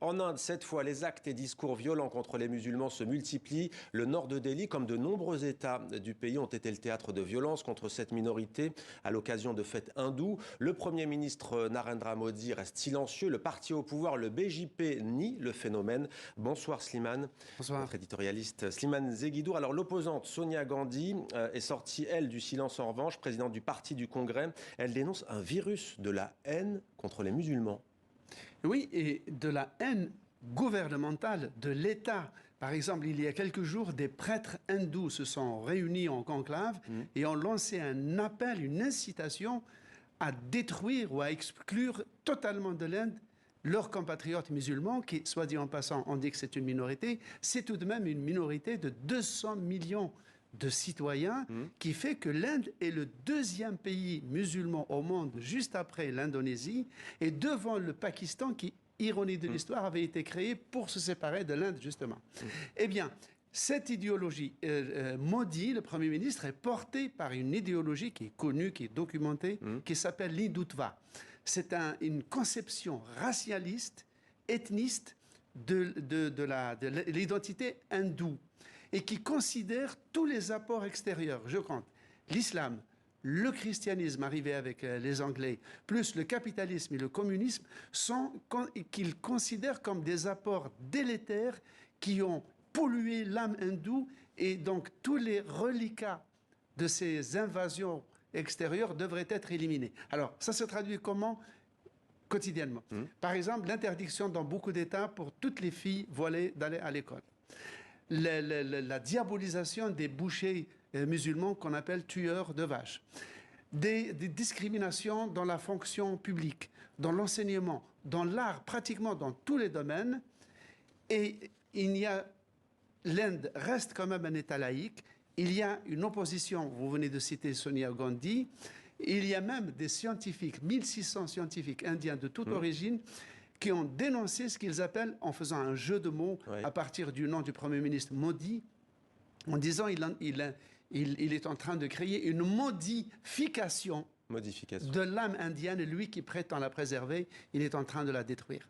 En Inde, cette fois, les actes et discours violents contre les musulmans se multiplient. Le nord de Delhi, comme de nombreux États du pays, ont été le théâtre de violences contre cette minorité à l'occasion de fêtes hindoues. Le Premier ministre Narendra Modi reste silencieux. Le parti au pouvoir, le BJP, nie le phénomène. Bonsoir Slimane. Bonsoir. Notre éditorialiste Slimane Zeguidour. Alors l'opposante Sonia Gandhi est sortie, elle, du silence en revanche, présidente du parti du Congrès. Elle dénonce un virus de la haine contre les musulmans. Oui, et de la haine gouvernementale de l'État. Par exemple, il y a quelques jours, des prêtres hindous se sont réunis en conclave et ont lancé un appel, une incitation à détruire ou à exclure totalement de l'Inde leurs compatriotes musulmans, qui, soit dit en passant, on dit que c'est une minorité, c'est tout de même une minorité de 200 millions de citoyens, qui fait que l'Inde est le deuxième pays musulman au monde, juste après l'Indonésie, et devant le Pakistan, qui, ironie de l'histoire, avait été créé pour se séparer de l'Inde, justement. Eh bien, cette idéologie, Modi, le Premier ministre, est portée par une idéologie qui est connue, qui est documentée, qui s'appelle l'Hindutva. C'est une conception racialiste, ethniste, de l'identité hindoue et qui considère tous les apports extérieurs. Je compte l'islam, le christianisme arrivé avec les Anglais, plus le capitalisme et le communisme, qu'ils considèrent comme des apports délétères qui ont pollué l'âme hindoue, et donc tous les reliquats de ces invasions extérieures devraient être éliminés. Alors, ça se traduit comment ? Quotidiennement. Par exemple, l'interdiction dans beaucoup d'États pour toutes les filles voilées d'aller à l'école. La diabolisation des bouchers musulmans qu'on appelle tueurs de vaches. Des discriminations dans la fonction publique, dans l'enseignement, dans l'art, pratiquement dans tous les domaines. Et l'Inde reste quand même un État laïque. Il y a une opposition, vous venez de citer Sonia Gandhi. Il y a même des scientifiques, 1600 scientifiques indiens de toute origine, qui ont dénoncé ce qu'ils appellent, en faisant un jeu de mots à partir du nom du Premier ministre Modi, en disant il est en train de créer une modification de l'âme indienne, lui qui prétend la préserver, il est en train de la détruire.